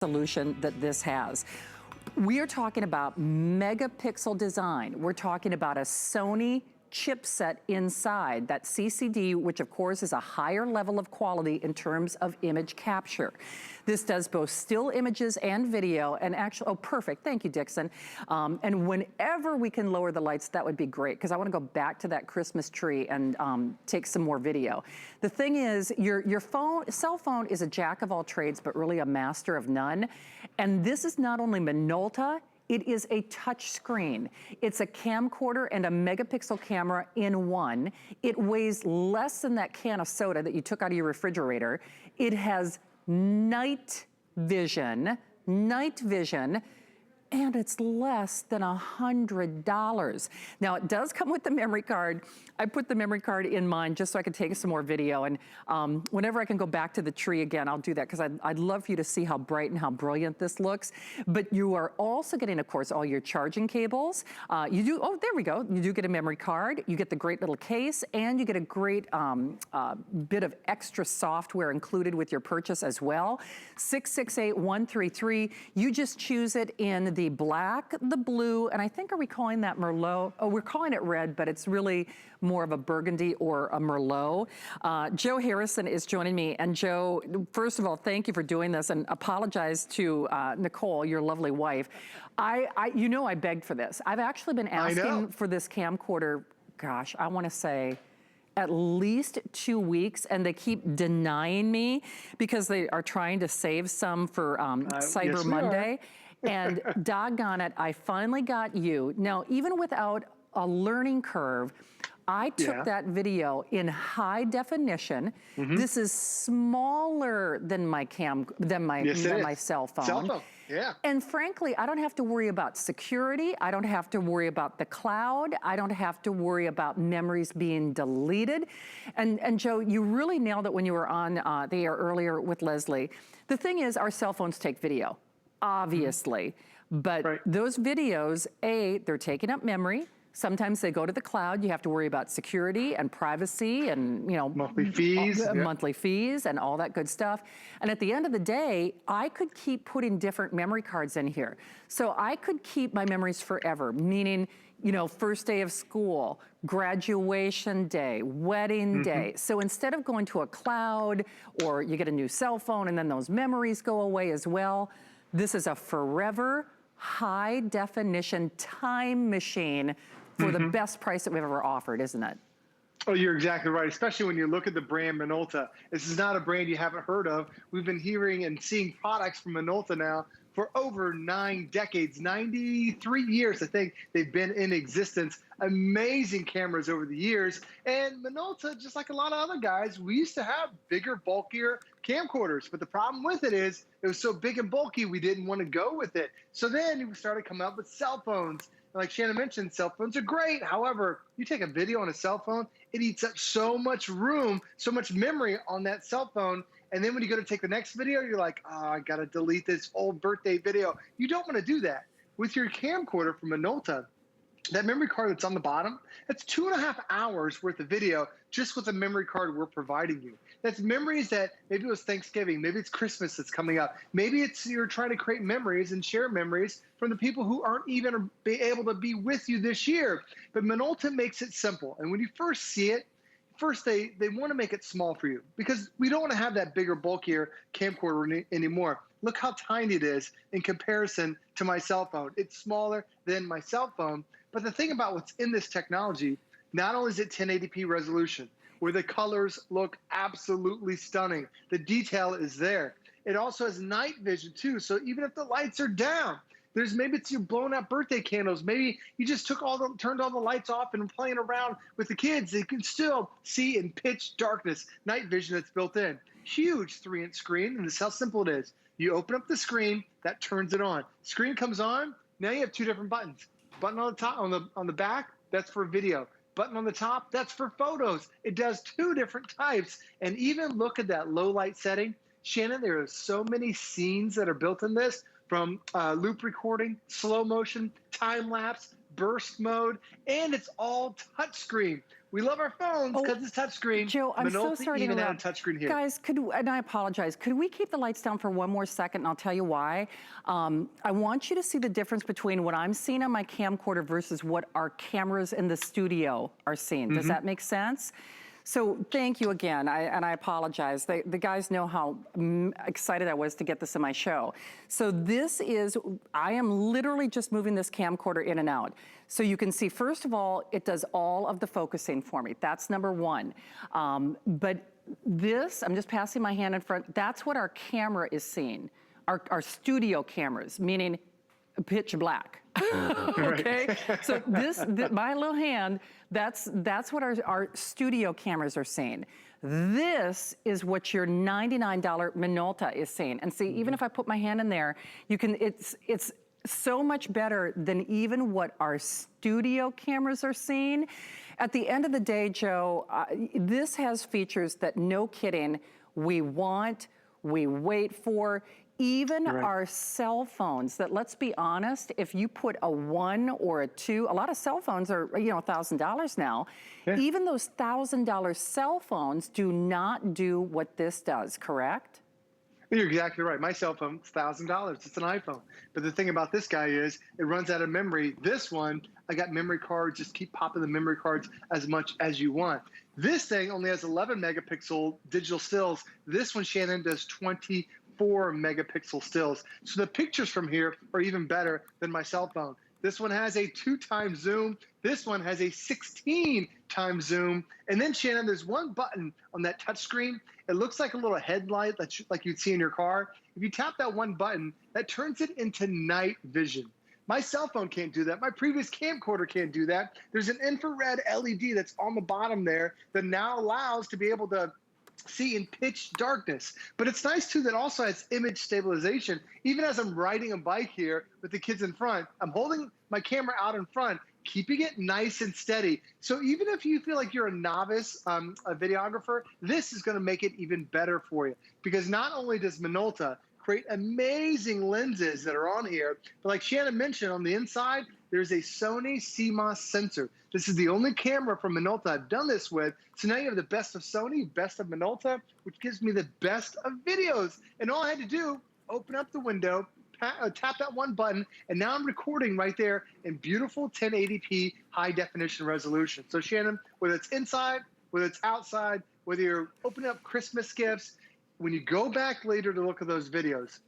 solution that this has. We are talking about megapixel design. We're talking about a Sony chipset inside, that CCD, which of course is a higher level of quality in terms of image capture. This does both still images and video, and actually, oh, perfect, thank you, Dixon. And whenever we can lower the lights, that would be great, because I want to go back to that Christmas tree and take some more video. The thing is, your cell phone is a jack of all trades, but really a master of none. And this is not only Minolta, it is a touch screen. It's a camcorder and a megapixel camera in one. It weighs less than that can of soda that you took out of your refrigerator. It has night vision, and it's less than $100. Now, it does come with the memory card. I put the memory card in mine just so I could take some more video, and whenever I can go back to the tree again, I'll do that, because I'd love for you to see how bright and how brilliant this looks. But you are also getting, of course, all your charging cables. You do, oh, there we go. You do get a memory card. You get the great little case, and you get a great bit of extra software included with your purchase as well. 668133. You just choose it in the black, the blue, and I think, are we calling that Merlot? Oh, we're calling it red, but it's really more of a burgundy or a Merlot. Joe Harrison is joining me. And Joe, first of all, thank you for doing this, and apologize to Nicole, your lovely wife. You know I begged for this. I've actually been asking for this camcorder, gosh, I wanna say, at least 2 weeks, and they keep denying me because they are trying to save some for Cyber Monday. And doggone it, I finally got you. Now, even without a learning curve, I took that video in high definition. This is smaller than my my cell phone. And frankly, I don't have to worry about security. I don't have to worry about the cloud. I don't have to worry about memories being deleted. And Joe, you really nailed it when you were on the air earlier with Leslie. The thing is, our cell phones take video, obviously. But those videos, they're taking up memory. Sometimes they go to the cloud. You have to worry about security and privacy and, you know, monthly fees and all that good stuff. And at the end of the day, I could keep putting different memory cards in here. So I could keep my memories forever, meaning, you know, first day of school, graduation day, wedding day. So instead of going to a cloud, or you get a new cell phone and then those memories go away as well, this is a forever high definition time machine for the best price that we've ever offered, isn't it? Oh, you're exactly right, especially when you look at the brand Minolta. This is not a brand you haven't heard of. We've been hearing and seeing products from Minolta now for over 9 decades, 93 years, I think they've been in existence. Amazing cameras over the years. And Minolta, just like a lot of other guys, we used to have bigger, bulkier camcorders. But the problem with it is it was so big and bulky, we didn't want to go with it. So then we started coming up with cell phones. Like Shannon mentioned, cell phones are great. However, you take a video on a cell phone, it eats up so much room, so much memory on that cell phone. And then when you go to take the next video, you're like, oh, I got to delete this old birthday video. You don't want to do that. With your camcorder from Minolta, that memory card that's on the bottom, that's 2.5 hours worth of video just with the memory card we're providing you. That's memories that maybe it was Thanksgiving, maybe it's Christmas that's coming up, maybe it's you're trying to create memories and share memories from the people who aren't even able to be with you this year. But Minolta makes it simple. And when you first see it, first they want to make it small for you, because we don't want to have that bigger, bulkier camcorder anymore. Look how tiny it is in comparison to my cell phone. It's smaller than my cell phone. But the thing about what's in this technology, not only is it 1080p resolution, where the colors look absolutely stunning, the detail is there. It also has night vision too, so even if the lights are down, maybe it's your blown out birthday candles, maybe you just turned all the lights off and playing around with the kids, they can still see in pitch darkness, night vision that's built in. Huge 3-inch screen, and this is how simple it is. You open up the screen, that turns it on. Screen comes on, now you have 2 different buttons. Button on the top, on the back, that's for video. Button on the top, that's for photos. It does 2 different types. And even look at that low light setting. Shannon, there are so many scenes that are built in this, from loop recording, slow motion, time lapse, burst mode, and it's all touchscreen. We love our phones because it's touchscreen. Joe, I'm so Minolta sorry to even had a interrupt. touchscreen here. Guys, and I apologize, could we keep the lights down for one more second, and I'll tell you why. I want you to see the difference between what I'm seeing on my camcorder versus what our cameras in the studio are seeing. Does that make sense? So thank you again, and I apologize. The guys know how excited I was to get this in my show. So this is, I am literally just moving this camcorder in and out. So you can see, first of all, it does all of the focusing for me. That's number one. But this, I'm just passing my hand in front, that's what our camera is seeing. Our studio cameras, meaning pitch black. Okay, so my little hand, that's what our studio cameras are seeing. This is what your $99 Minolta is seeing. And see, even if I put my hand in there, you can, it's so much better than even what our studio cameras are seeing. At the end of the day, Joe, this has features that, no kidding, we want, we wait for. Even our cell phones that, let's be honest, if you put a 1 or a 2, a lot of cell phones are, you know, $1,000 now. Even those $1,000 cell phones do not do what this does, correct? You're exactly right. My cell phone, it's $1,000. It's an iPhone. But the thing about this guy is it runs out of memory. This one, I got memory cards. Just keep popping the memory cards as much as you want. This thing only has 11 megapixel digital stills. This one, Shannon, does 24 megapixel stills. So the pictures from here are even better than my cell phone. This one has a 2x zoom. This one has a 16x zoom. And then, Shannon, there's one button on that touch screen. It looks like a little headlight that's like you'd see in your car. If you tap that one button, that turns it into night vision. My cell phone can't do that. My previous camcorder can't do that. There's an infrared LED that's on the bottom there that now allows to be able to see in pitch darkness. But it's nice too that also has image stabilization. Even as I'm riding a bike here with the kids in front, I'm holding my camera out in front, keeping it nice and steady. So even if you feel like you're a novice a videographer, this is gonna make it even better for you. Because not only does Minolta create amazing lenses that are on here, but like Shannon mentioned, on the inside, there's a Sony CMOS sensor. This is the only camera from Minolta I've done this with. So now you have the best of Sony, best of Minolta, which gives me the best of videos. And all I had to do, open up the window, tap that one button, and now I'm recording right there in beautiful 1080p high definition resolution. So Shannon, whether it's inside, whether it's outside, whether you're opening up Christmas gifts, when you go back later to look at those videos,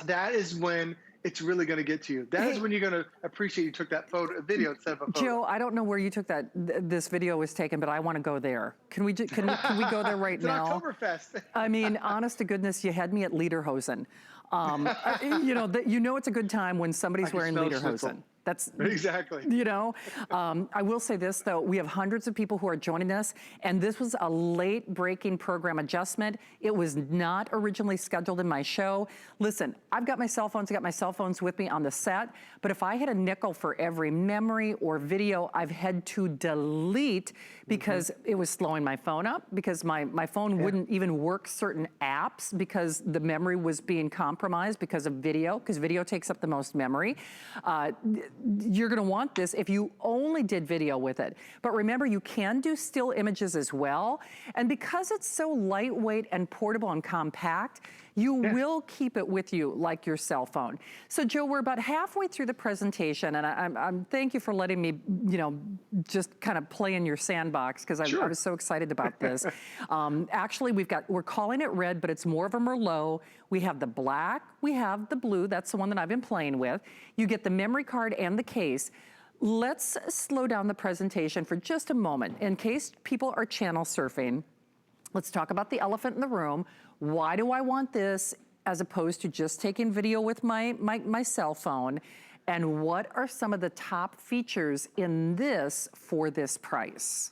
that is when it's really going to get to you. That is when you're going to appreciate you took that video instead of a photo. Joe, I don't know where you took that. This video was taken, but I want to go there. Can we can we go there right now? It's Oktoberfest. I mean, honest to goodness, you had me at lederhosen. You know it's a good time when somebody's wearing lederhosen. That's exactly. You know, I will say this though, we have hundreds of people who are joining us, and this was a late breaking program adjustment. It was not originally scheduled in my show. Listen, I've got my cell phones, I got my cell phones with me on the set, but if I hit a nickel for every memory or video I've had to delete because it was slowing my phone up, because my phone wouldn't even work certain apps because the memory was being compromised because of video, because video takes up the most memory. You're gonna want this if you only did video with it. But remember, you can do still images as well. And because it's so lightweight and portable and compact, you will keep it with you like your cell phone. So Joe, we're about halfway through the presentation, and I'm thank you for letting me, you know, just kind of play in your sandbox, because I was so excited about this. Actually, we're calling it red, but it's more of a Merlot. We have the black, we have the blue, that's the one that I've been playing with. You get the memory card and the case. Let's slow down the presentation for just a moment. In case people are channel surfing, let's talk about the elephant in the room. Why do I want this as opposed to just taking video with my cell phone? And what are some of the top features in this for this price?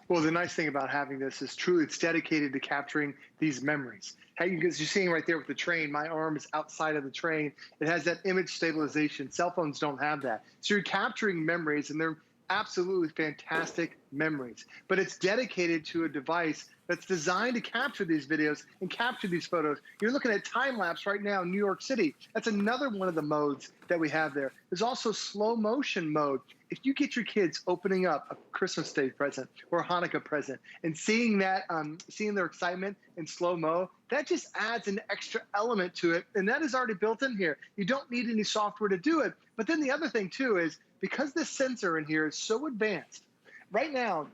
Well, the nice thing about having this is truly it's dedicated to capturing these memories. Because you're seeing right there with the train, my arm is outside of the train. It has that image stabilization. Cell phones don't have that. So you're capturing memories, and they're absolutely fantastic memories. But it's dedicated to a device that's designed to capture these videos and capture these photos. You're looking at time lapse right now in New York City. That's another one of the modes that we have there. There's also slow motion mode. If you get your kids opening up a Christmas Day present or a Hanukkah present and seeing that, seeing their excitement in slow mo, that just adds an extra element to it, and that is already built in here. You don't need any software to do it. But then the other thing too is, because this sensor in here is so advanced, right now,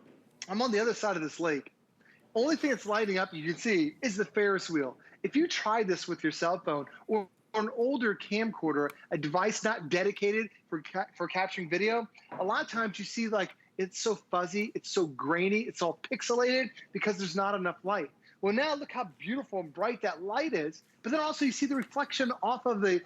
I'm on the other side of this lake. Only thing that's lighting up, you can see, is the Ferris wheel. If you try this with your cell phone or an older camcorder, a device not dedicated for capturing video, a lot of times you see like it's so fuzzy, it's so grainy, it's all pixelated because there's not enough light. Well, now look how beautiful and bright that light is, but then also you see the reflection off of the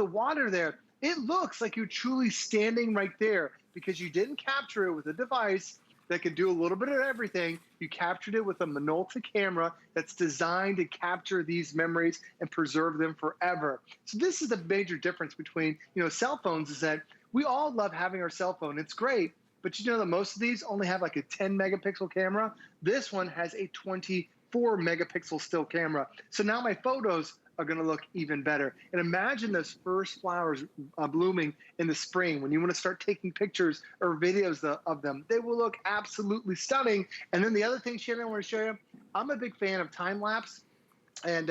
water there. It looks like you're truly standing right there because you didn't capture it with a device that can do a little bit of everything. You captured it with a Minolta camera that's designed to capture these memories and preserve them forever. So this is the major difference between, cell phones, is that we all love having our cell phone. It's great, but you know that most of these only have like a 10 megapixel camera. This one has a 24 megapixel still camera. So now my photos are going to look even better. And imagine those first flowers blooming in the spring when you want to start taking pictures or videos of them. They will look absolutely stunning. And then the other thing, Shannon, I want to show you, I'm a big fan of time lapse. And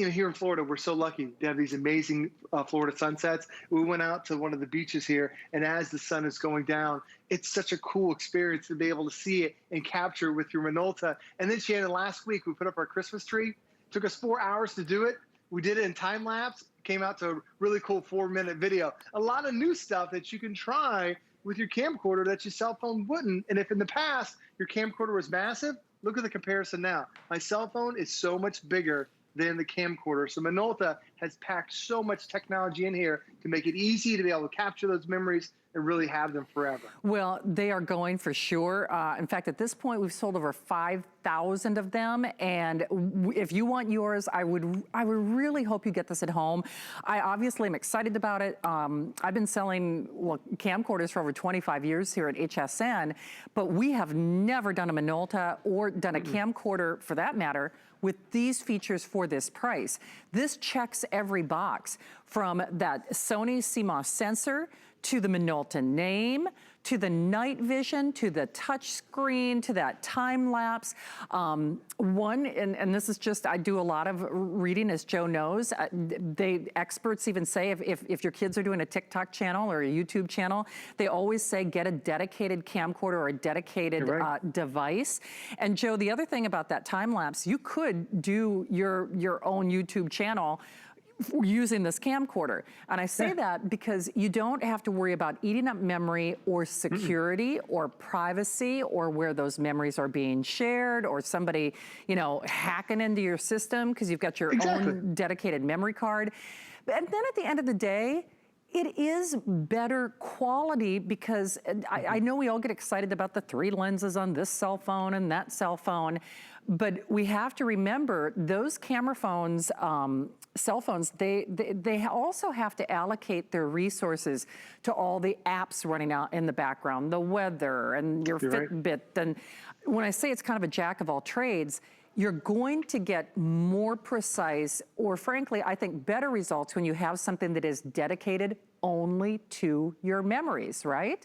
here in Florida, we're so lucky to have these amazing Florida sunsets. We went out to one of the beaches here, and as the sun is going down, it's such a cool experience to be able to see it and capture with your Minolta. And then, Shannon, last week we put up our Christmas tree. Took us 4 hours to do it. We did it in time lapse. Came out to a really cool 4-minute video. A lot of new stuff that you can try with your camcorder that your cell phone wouldn't. And if in the past your camcorder was massive, look at the comparison now. My cell phone is so much bigger than the camcorder. So Minolta has packed so much technology in here to make it easy to be able to capture those memories and really have them forever. Well, they are going for sure. In fact, at this point, we've sold over 5,000 of them. And if you want yours, I would really hope you get this at home. I obviously am excited about it. I've been selling camcorders for over 25 years here at HSN, but we have never done a Minolta or done a camcorder, for that matter, with these features for this price. This checks every box, from that Sony CMOS sensor to the Minolta name, to the night vision, to the touch screen, to that time lapse. And this is just, I do a lot of reading, as Joe knows. Experts even say if your kids are doing a TikTok channel or a YouTube channel, they always say get a dedicated camcorder or a dedicated device. And Joe, the other thing about that time lapse, you could do your own YouTube channel using this camcorder. And I say that because you don't have to worry about eating up memory or security or privacy or where those memories are being shared or somebody, hacking into your system because you've got your own dedicated memory card. And then at the end of the day, it is better quality because I know we all get excited about the 3 lenses on this cell phone and that cell phone, but we have to remember those camera phones, cell phones, they also have to allocate their resources to all the apps running out in the background, the weather and your Fitbit. And when I say it's kind of a jack of all trades, you're going to get more precise, or frankly, I think better results when you have something that is dedicated only to your memories, right?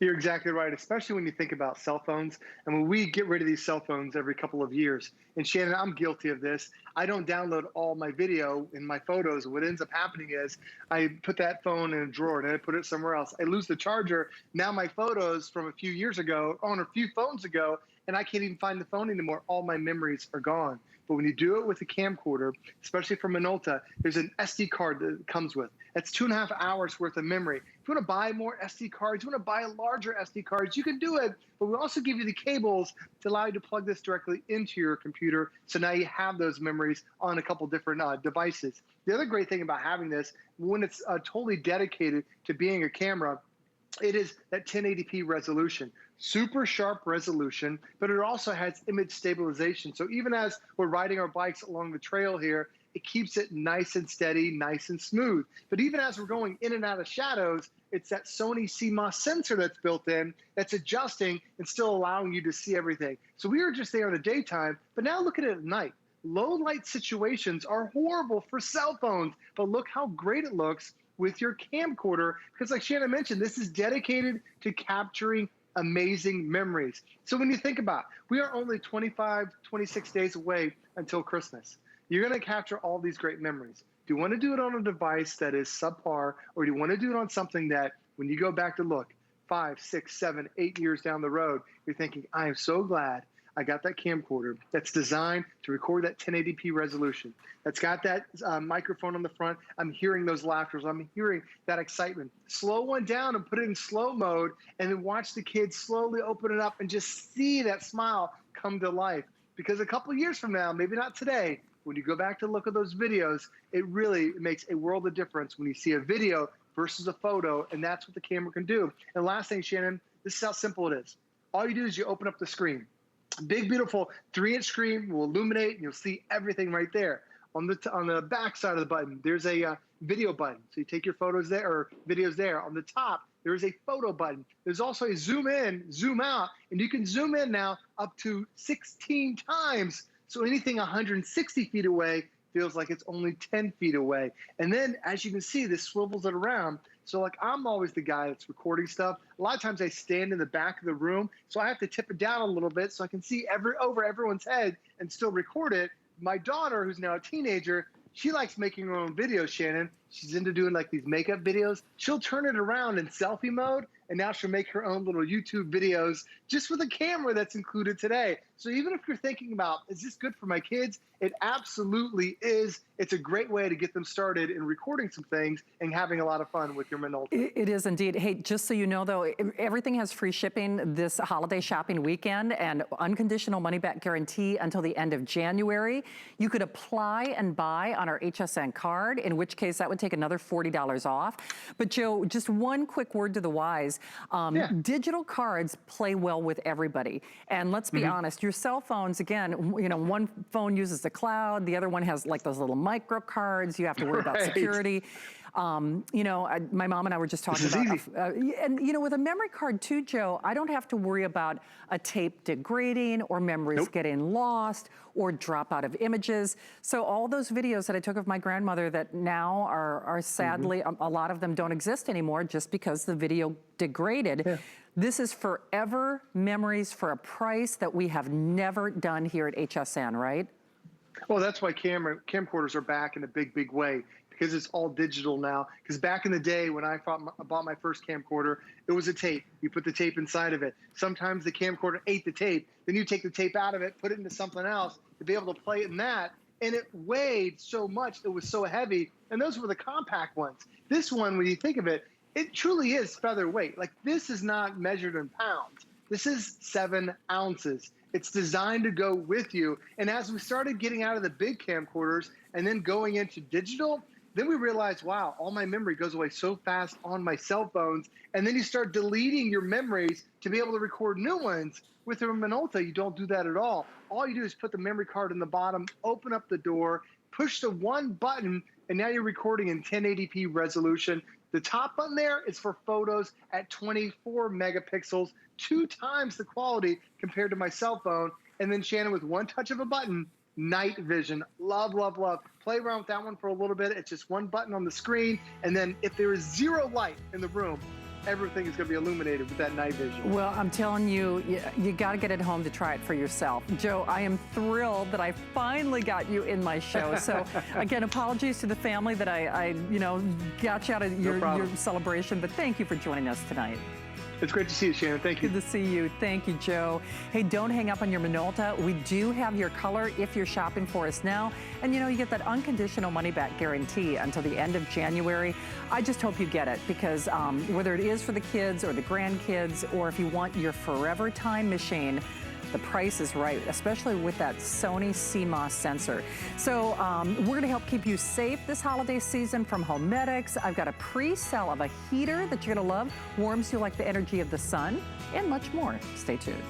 You're exactly right, especially when you think about cell phones. And when we get rid of these cell phones every couple of years, and Shannon, I'm guilty of this. I don't download all my video and my photos. What ends up happening is I put that phone in a drawer and I put it somewhere else. I lose the charger. Now my photos from a few years ago, on a few phones ago, and I can't even find the phone anymore. All my memories are gone. But when you do it with a camcorder, especially from Minolta, there's an SD card that it comes with. That's 2.5 hours worth of memory. If you want to buy more SD cards, you want to buy larger SD cards, you can do it. But we also give you the cables to allow you to plug this directly into your computer. So now you have those memories on a couple different devices. The other great thing about having this, when it's totally dedicated to being a camera, it is that 1080p resolution, super sharp resolution, but it also has image stabilization. So even as we're riding our bikes along the trail here, it keeps it nice and steady, nice and smooth. But even as we're going in and out of shadows, it's that Sony CMOS sensor that's built in that's adjusting and still allowing you to see everything. So we were just there in the daytime, but now look at it at night. Low light situations are horrible for cell phones, but look how great it looks with your camcorder, because like Shannon mentioned, this is dedicated to capturing amazing memories. So when you think about it, we are only 25, 26 days away until Christmas. You're going to capture all these great memories. Do you want to do it on a device that is subpar, or do you want to do it on something that when you go back to look 5, 6, 7, 8 years down the road, you're thinking, I am so glad I got that camcorder that's designed to record that 1080p resolution, that's got that microphone on the front. I'm hearing those laughters. I'm hearing that excitement. Slow one down and put it in slow mode, and then watch the kids slowly open it up and just see that smile come to life. Because a couple years from now, maybe not today, when you go back to look at those videos, it really makes a world of difference when you see a video versus a photo, and that's what the camera can do. And last thing, Shannon, this is how simple it is. All you do is you open up the screen. Big, beautiful 3-inch screen will illuminate, and you'll see everything right there. On the back side of the button, there's a video button. So you take your photos there, or videos there. On the top, there is a photo button. There's also a zoom in, zoom out, and you can zoom in now up to 16 times. So anything 160 feet away feels like it's only 10 feet away. And then, as you can see, this swivels it around. So like, I'm always the guy that's recording stuff. A lot of times I stand in the back of the room, so I have to tip it down a little bit so I can see over everyone's head and still record it. My daughter, who's now a teenager, she likes making her own videos, Shannon. She's into doing like these makeup videos. She'll turn it around in selfie mode, and now she'll make her own little YouTube videos just with a camera that's included today. So even if you're thinking about, is this good for my kids? It absolutely is. It's a great way to get them started in recording some things and having a lot of fun with your Minolta. It is indeed. Hey, just so you know though, everything has free shipping this holiday shopping weekend and unconditional money back guarantee until the end of January. You could apply and buy on our HSN card, in which case that would take another $40 off. But Joe, just one quick word to the wise. Digital cards play well with everybody. And let's be honest, your cell phones, again, you know, one phone uses the cloud, the other one has like those little micro cards. You have to worry about security. You know, my mom and I were just talking about, and you know, with a memory card too, Joe, I don't have to worry about a tape degrading or memories getting lost or drop out of images. So all those videos that I took of my grandmother that now are sadly, a lot of them don't exist anymore just because the video degraded. This is forever memories for a price that we have never done here at HSN, right? Well, that's why camcorders are back in a big, big way, because it's all digital now. Because back in the day when I bought my first camcorder, it was a tape. You put the tape inside of it. Sometimes the camcorder ate the tape. Then you take the tape out of it, put it into something else to be able to play it in that. And it weighed so much, it was so heavy. And those were the compact ones. This one, when you think of it, it truly is featherweight. Like, this is not measured in pounds. This is 7 ounces. It's designed to go with you. And as we started getting out of the big camcorders and then going into digital, then we realized, wow, all my memory goes away so fast on my cell phones. And then you start deleting your memories to be able to record new ones. With a Minolta, you don't do that at all. All you do is put the memory card in the bottom, open up the door, push the one button, and now you're recording in 1080p resolution. The top button there is for photos at 24 megapixels, 2 times the quality compared to my cell phone. And then, Shannon, with one touch of a button, night vision. Love, love, love. Play around with that one for a little bit. It's just one button on the screen. And then if there is 0 light in the room, everything is going to be illuminated with that night vision. Well, I'm telling you, you got to get it home to try it for yourself. Joe, I am thrilled that I finally got you in my show. So again, apologies to the family that I you know, got you out of your celebration, but thank you for joining us tonight. It's great to see you, Shannon. Thank you. Good to see you. Thank you, Joe. Hey, don't hang up on your Minolta. We do have your color if you're shopping for us now. And you know, you get that unconditional money back guarantee until the end of January. I just hope you get it, because whether it is for the kids or the grandkids, or if you want your forever time machine, the price is right, especially with that Sony CMOS sensor. So we're gonna help keep you safe this holiday season from Homedics. I've got a pre-sale of a heater that you're gonna love, warms you like the energy of the sun, and much more. Stay tuned.